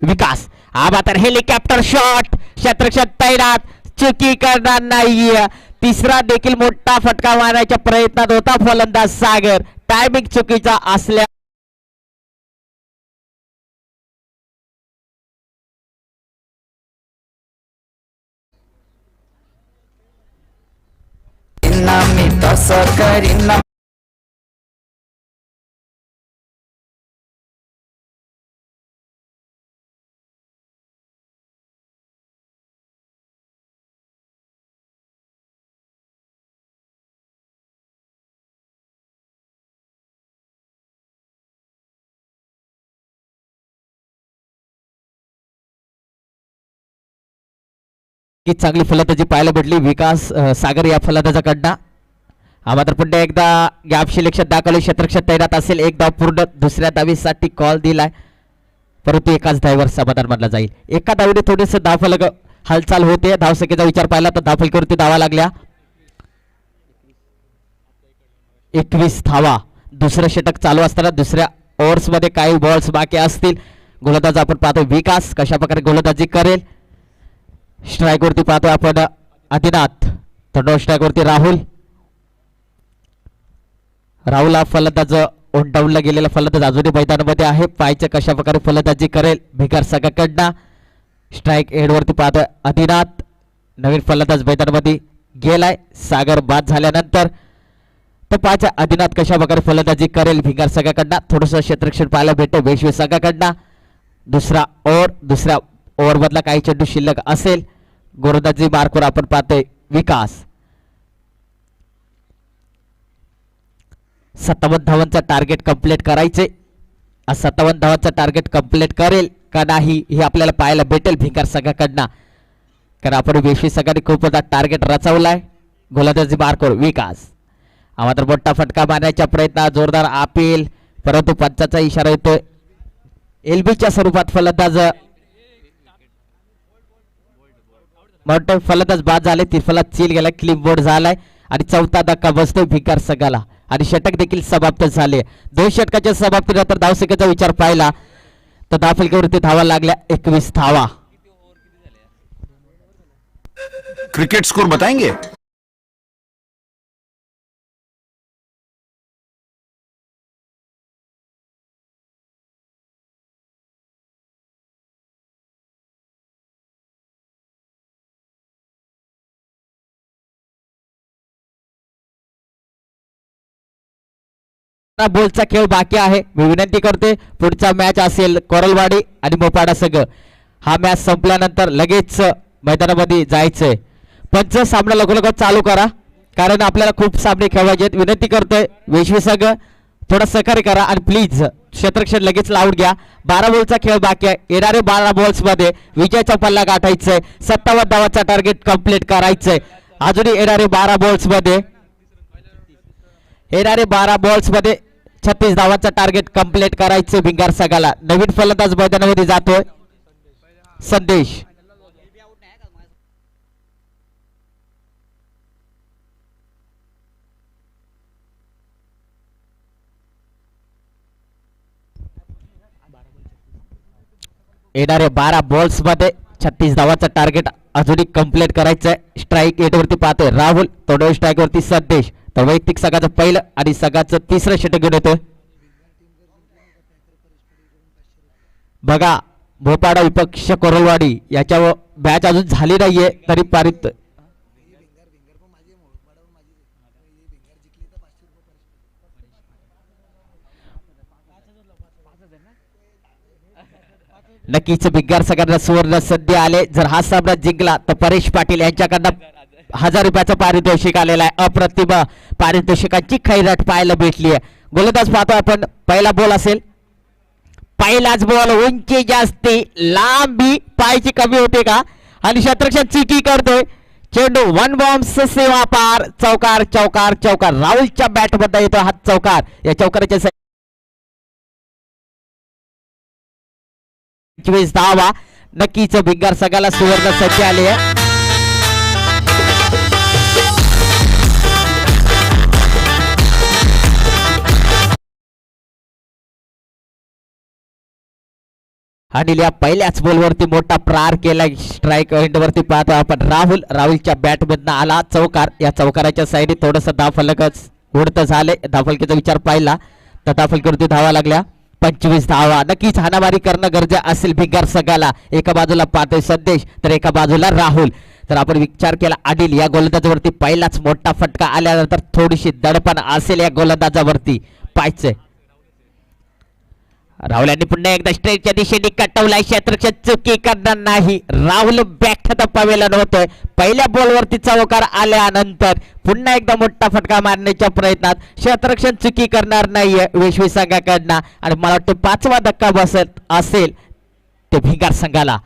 विकास. हा मात्र हेलिकॉप्टर शॉट, क्षेत्ररक्षण तैनात, चुकी करणार नाही. तिसरा देखील मोठा फटका मारण्याच्या प्रयत्नात होता फलंदाज सागर. टायमिंग चुकीचा असल्या मी तसं करीन ना. की चांगली फलंदाजी पाहायला भेटली विकास सागर या फलंदाजाकडनं. हा मात्र पुन्हा एकदा गॅप सिलेक्शन दाखवले, क्षेत्ररक्षण तैनात असेल. एक धाव पूर्ण, दुसऱ्या धावीसाठी कॉल दिलाय, परंतु एकाच धावीवर समाधान मानला जाईल. एका धावीने थोडेसे धावफलक हालचाल होते. धावसंख्येचा विचार पाहिला तर धावफलकीवरती धावा लागल्या 21 धावा. दुसरं षटक चालू असताना दुसऱ्या ओव्हर्समध्ये काही बॉल्स बाकी असतील. गोलंदाज आपण पाहतो विकास कशा प्रकारे गोलंदाजी करेल. स्ट्राईक वरती पाहतोय आपण आदिनाथ, तर स्ट्राईक वरती राहुल. राहुल हा फलंदाज ऑन डाऊनला गेलेला फलंदाज अजूनही मैदानामध्ये आहे. पायच्या कशा प्रकारे फलंदाजी करेल भिकार संघाकडनं. स्ट्राईक हेडवरती पाहतोय आदिनाथ. नवीन फलंदाज मैदानामध्ये गेलाय सागर बाद झाल्यानंतर. तर पायच्या आदिनाथ कशा प्रकारे फलंदाजी करेल भिंगार संघाकडनं. थोडंसं क्षेत्ररक्षण पाहायला भेटतं वेशवी संघाकडनं. दुसरा ओव्हर मधला काही चेंडू शिल्लक असेल. गोलंदाजी मार्कवर आपण पाहतोय विकास. 57 धावांचा टार्गेट कंप्लीट करायचे. 57 धावांचा टार्गेट कंप्लीट करेल का नाही हे आपल्याला पाहायला भेटेल भिंगार संघाकडनं, कारण आपण वेशवी संघाने खूप मोठा टार्गेट रचवलाय. गोलंदाजी मार्कवर विकास. हा मात्र मोठा फटका मारण्याच्या प्रयत्नात जोरदार अपील, परंतु पंचाचा इशारा येतोय. एलबीच्या स्वरूपात फलंदाज मोठे फलंदाज बाद झाले. तिरफला चील गेला, क्लीन बोर्ड झालाय आणि चौथा धक्का बसतोय भिकार संघाला आणि षटक देखील समाप्त झाले. 2 षटकाच्या समाप्तीनंतर धावसंख्येचा विचार पाहिला तर धावफलकीवरती धावा लागल्या 21 धावा. क्रिकेट स्कोर बताएंगे? बॉलचा खेळ बाकी आहे. मी विनंती करते पुढचा मॅच असेल कोरलवाडी आणि मोपाडा संघ. हा मॅच संपल्यानंतर लगेच मैदानामध्ये जायचंय. पंच सामना लगोलगत चालू करा, कारण आपल्याला खूप सामने खेळवायचे आहेत. विनंती करतोय वेशवी संघ थोडा सहकार्य करा आणि प्लीज क्षेत्ररक्षण लगेच लावून घ्या. 12 बॉलचा खेळ बाकी आहे. येणारे 12 बॉल्स मध्ये विजयाचा पल्ला गाठायचंय. 57 धावांचा टार्गेट कंप्लीट करायचंय. अजूनही येणारे 12 बॉल्स मध्ये 36 धावांचा टार्गेट कंप्लीट करायचे भिंगार संघाला. नवीन फलंदाज मैदानामध्ये जातोय संदेश. येणारे 12 बॉल्स मध्ये 36 धावांचा टार्गेट अजूनही कंप्लीट करायचंय. स्ट्राईक एटवरती पाहतोय राहुल, तोडो स्ट्राईक वरती संदेश. तर वैयक्तिक संघाचं पहिलं आणि संघाचं तिसरं षटक घेऊन येतोय. बघा भोपाडा विपक्ष कोरलवाडी याच्यावर मॅच अजून झाली नाहीये तरी पारित. नक्कीच बिग्गार सगळ्यांना सुवर्ण संधी आले. जर हा सामना जिंकला तर परेश पाटील यांच्याकडनं 1000 रुपयाचं पारितोषिक आलेलं आहे. अप्रतिम पारितोषिकांची खैराट पाहायला भेटली आहे. गोलंदाज पाहतो आपण. पहिला बॉल असेल. पहिलाच बॉल उंची जास्ती लांबी पायची कमी होते का आणि क्षेत्ररक्षण चुकी करतोय. चेंडू वन बॉम्ब सेवा पार. चौकार चौकार चौकार. राहुलच्या बॅट मध्ये येतो हा चौकार. या चौकाराच्या 25 धावा. नक्कीच बिग्गार सगळ्याला सुवर्ण संधी आली आहे. आणि या पहिल्याच बॉलवरती मोठा प्रहार केला. स्ट्राईक एंड वरती पाहतो आपण राहुलच्या बॅट मधनं आला चौकार. या चौकाराच्या साईडने थोडस धावफलकच उडत झाले. धावफलकीचा विचार पाहिला तर धावफलकीवरती धावा लागल्या. 25 धावा. नक्कीच हाणामारी करणं गरजे असेल बिग्गार सगळ्याला. एका बाजूला पाहतोय संदेश तर एका बाजूला राहुल. तर आपण विचार केला अनिल या गोलंदाजावरती पहिलाच मोठा फटका आल्यानंतर थोडीशी दडपण असेल या गोलंदाजावरती. पाहायचंय राहुल यांनी पुन्हा एकदा स्ट्रेटच्या दिशेने कटवलाय. क्षेत्ररक्षण चुकी करणार नाही. राहुल बॅक धप्पावेला नव्हतोय. पहिल्या बॉलवरती चौकार आल्यानंतर पुन्हा एकदा मोठा फटका मारण्याच्या प्रयत्नात क्षेत्ररक्षण चुकी करणार नाहीये वेशवी संघाकडनं. आणि मला वाटतं 5वा धक्का बसत असेल ते भिगार संघाला.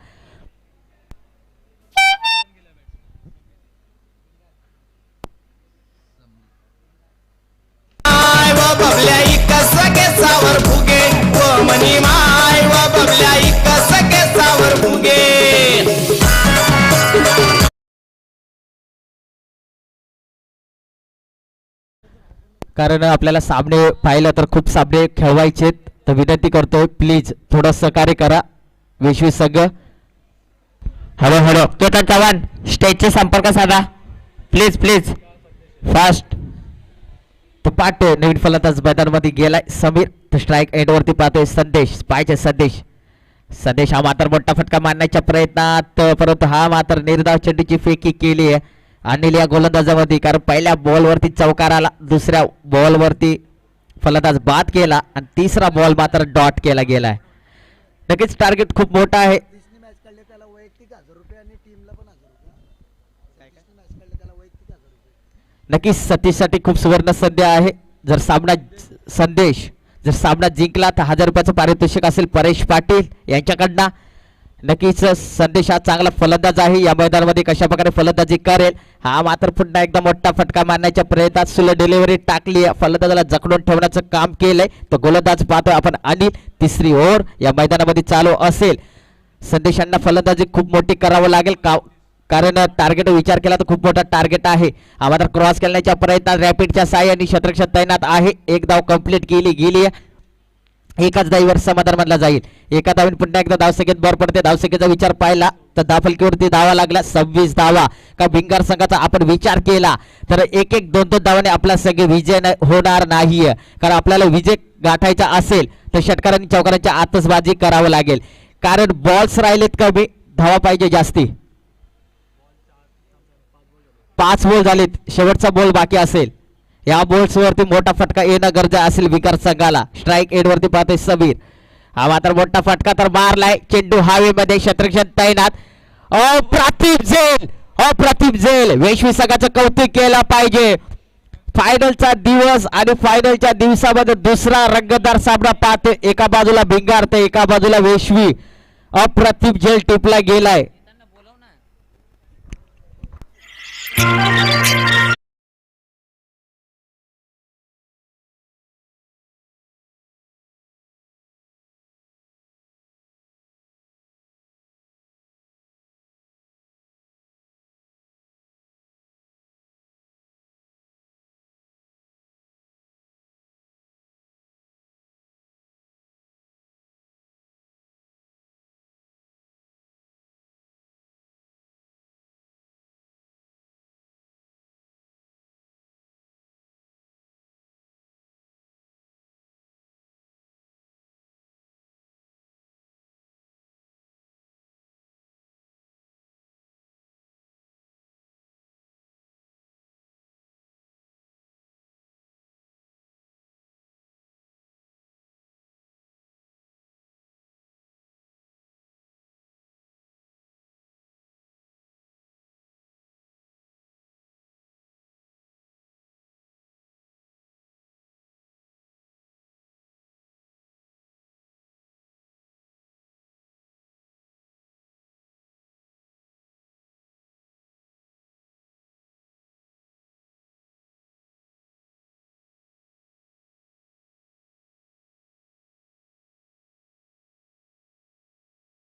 कारण आपल्याला सामने पाहिलं तर खूप सामने खेळवायचे. तर विनंती करतोय प्लीज थोडं सहकार्य करा वेशवी संघ. हॅलो हॅलो केतन चव्हाण स्टेजचे संपर्क साधा प्लीज प्लीज फास्ट. तो पाहतोय नवीन फलंदाज मैदानामध्ये गेलाय समीर. तर स्ट्राईक एंड वरती पाहतोय संदेश. पाहिजे संदेश हा मात्र मोठा फटका मारण्याच्या प्रयत्नात परंतु हा मात्र निर्धाव चेंडूची फेकी केली आहे अनिल या गोलंदाजावरती. कारण पहिल्या बॉलवरती चौकार आला. दुसऱ्या बॉलवरती फलंदाज बाद केला आणि तिसरा बॉल मात्र डॉट केला गेलाय. नक्कीच टार्गेट खूप मोठा आहे. नक्कीच सतीशसाठी खूप सुवर्ण संधी आहे. जर सामना जिंकला तर 1000 रुपयाचं पारितोषिक असेल परेश पाटील यांच्याकडनं. नक्कीच संदेश हा चांगला फलंदाज आहे. या मैदानामध्ये कशा प्रकारे फलंदाजी करेल. हा मात्र पुन्हा एकदा मोठा फटका मारण्याच्या प्रयत्नात सुल डिलिव्हरी टाकली. फलंदाजाला जखडून ठेवण्याचं काम केलंय. तर गोलंदाज पाहतोय आपण अनिल. तिसरी ओव्हर या मैदानामध्ये चालू असेल. संदेशांना फलंदाजी खूप मोठी करावं लागेल कारण टार्गेट विचार केला तर खूप मोठा टार्गेट आहे. हा मात्र क्रॉस करण्याच्या प्रयत्नात रॅपिडच्या साहाय्याने क्षेत्ररक्षण तैनात आहे. एक धाव कंप्लीट गेली. एकाच धावीवर समाधान मानला जाईल. एका धावीने पुन्हा एकदा धावसंख्येत भर पडते. धावसंख्येचा विचार पाहिला तर धावफलकीवरती धावा लागला 26 धावा. का भिंगार संघाचा आपण विचार केला तर 1-1 2-2 धावाने आपला सगळे विजय होणार नाहीये. कारण आपल्याला विजय गाठायचा असेल तर षटकारांनी चौकारांच्या आतषबाजी करावं लागेल. कारण बॉल्स राहिलेत कमी. धावा पाहिजे जास्ती. 5 बॉल झालेत. शेवटचा बॉल बाकी असेल. या बॉल्स वरती मोठा फटका येणं गरजा असेल विकार संघाला. स्ट्राईक एंड वरती पाहतोय समीर. हा मात्र मोठा फटका तर मारलाय. चेंडू हवेमध्ये क्षेत्ररक्षण तैनात. अप्रतिम झेल. वेशवी संघाचं कौतुक केलं पाहिजे. फायनलचा दिवस आणि फायनलच्या दिवसामध्ये दुसरा रंगतदार सामना पाहतोय. एका बाजूला भिंगार तर एका बाजूला वेशवी. अप्रतिम झेल टिपला गेलाय.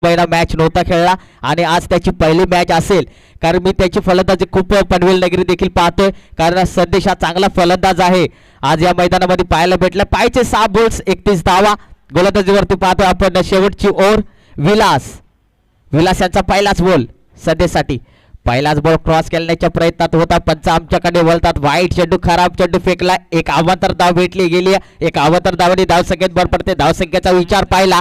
महिना मॅच नव्हता खेळला आणि आज त्याची पहिली मॅच असेल, कारण मी त्याची फलंदाजी खूप पनवेल नगरी देखील पाहतोय, कारण संदेश हा चांगला फलंदाज आहे. आज या मैदानामध्ये पाहायला भेटला. पायचे 6 बॉल्स 31 धावा. गोलंदाजीवरती पाहतोय आपण शेवटची ओव्हर. विलास यांचा पहिलाच बॉल सध्यासाठी. पहिलाच बॉल क्रॉस करण्याच्या प्रयत्नात होता. पंच आमच्याकडे वळतात. वाईट चेंडू, खराब चेंडू फेकला. एक अवांतर धाव भेटली गेली. एक अवांतर धावाने धावसंख्येत भर पडते. धावसंख्येचा विचार पाहिला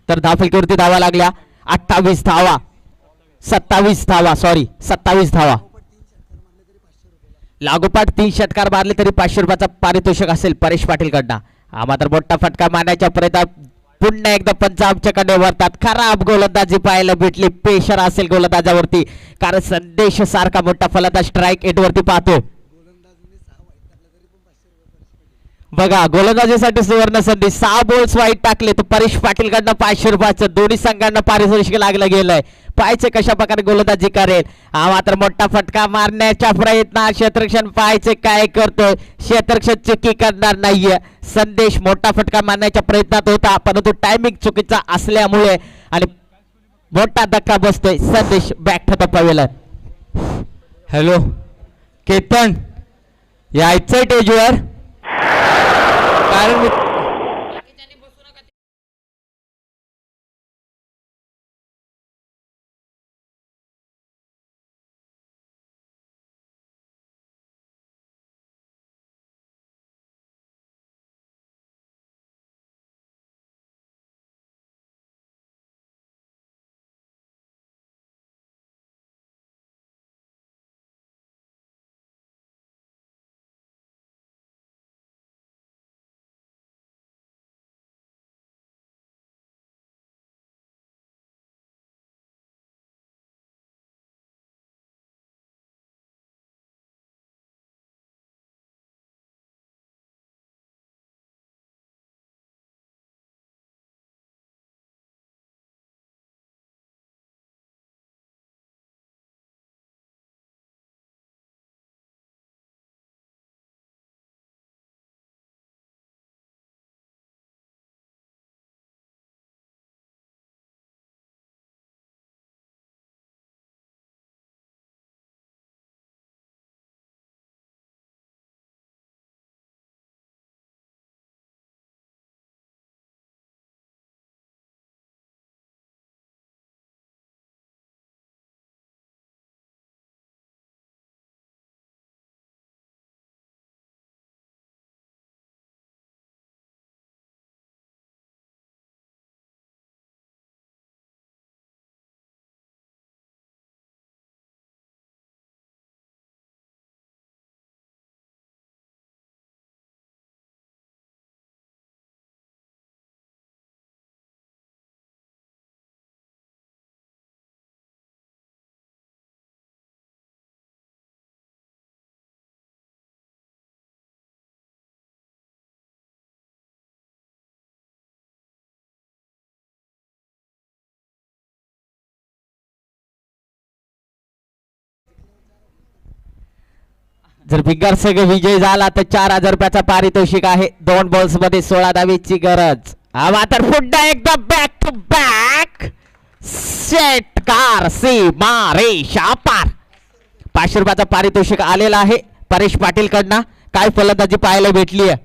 तर धावफलकीवरती धावा लागल्या 28 धावा, 27 धावा. लागोपाठ 3 षटकार मारले तरी 500 रुपयाचा पारितोषिक असेल परेश पाटील कडनं. हा मात्र मोठा फटका मारण्याच्या प्रयत्नात पुन्हा एकदा पंच आमच्याकडे वरतात. खराब गोलंदाजी पाहायला भेटली. पेशर असेल गोलंदाजावरती, कारण संदेश सारखा मोठा फलंदाज स्ट्राईक एट वरती पाहतो. बघा, गोलंदाजीसाठी सुवर्ण संधी. 6 बॉल्स वाईट टाकले तर परेश पाटील कडनं 500 रुपयाचं दोन्ही संघांना पारितोषिक लागलं गेलंय. पाहायचे कशा प्रकारे गोलंदाजी करेल. हा मात्र मोठा फटका मारण्याच्या प्रयत्नात क्षेत्ररक्षण पाहायचे काय करतोय. क्षेत्ररक्षण चुकी करणार नाहीये. संदेश मोठा फटका मारण्याच्या प्रयत्नात होता, परंतु टायमिंग चुकीचा असल्यामुळे आणि मोठा धक्का बसतोय. Sandesh back to the pavilion. Hello Ketan, यायचंय टेजवर, कारण मी जर भिंगार संघ विजय झाला तर 4000 रुपयाचा पारितोषिक आहे. 2 बॉल्स मध्ये 16 धावेची गरज. हा मात्र पुन्हा एकदा बॅक टू बॅक षटकार सीमारेषा पार. 500 रुपयाचा पारितोषिक आलेला आहे परेश पाटील कडनं. काय फलंदाजी पाहायला भेटली आहे,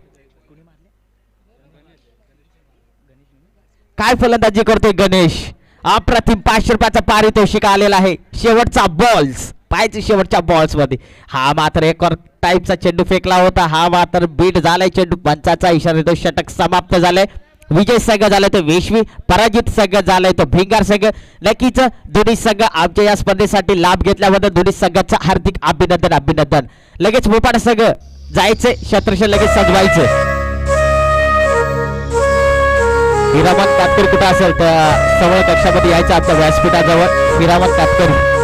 काय फलंदाजी करतोय गणेश. अप्रतिम 500 रुपयाचा पारितोषिक आलेला आहे. शेवटचा बॉल्स पाहायचे, शेवटच्या बॉल्स मध्ये हा मात्र एक टाईपचा चेंडू फेकला होता. हा मात्र बीट झालाय चेंडू. पंचाचा इशारा देतो. षटक समाप्त झालंय. विजय संघ झालाय तो वेशवी, पराजित संघ झालाय तो भिंगार संघ. नक्कीच दोन्ही संघ आमच्या या स्पर्धेसाठी लाभ घेतल्याबद्दल दोन्ही संघाचं हार्दिक अभिनंदन. लगेच मोपाड संघ जायचंय, शत्रक्ष लगेच सजवायचं. हिरामन कातकर कुठं असेल तर समोर कक्षामध्ये यायचं आमच्या व्यासपीठाजवळ. हिरामन कातकर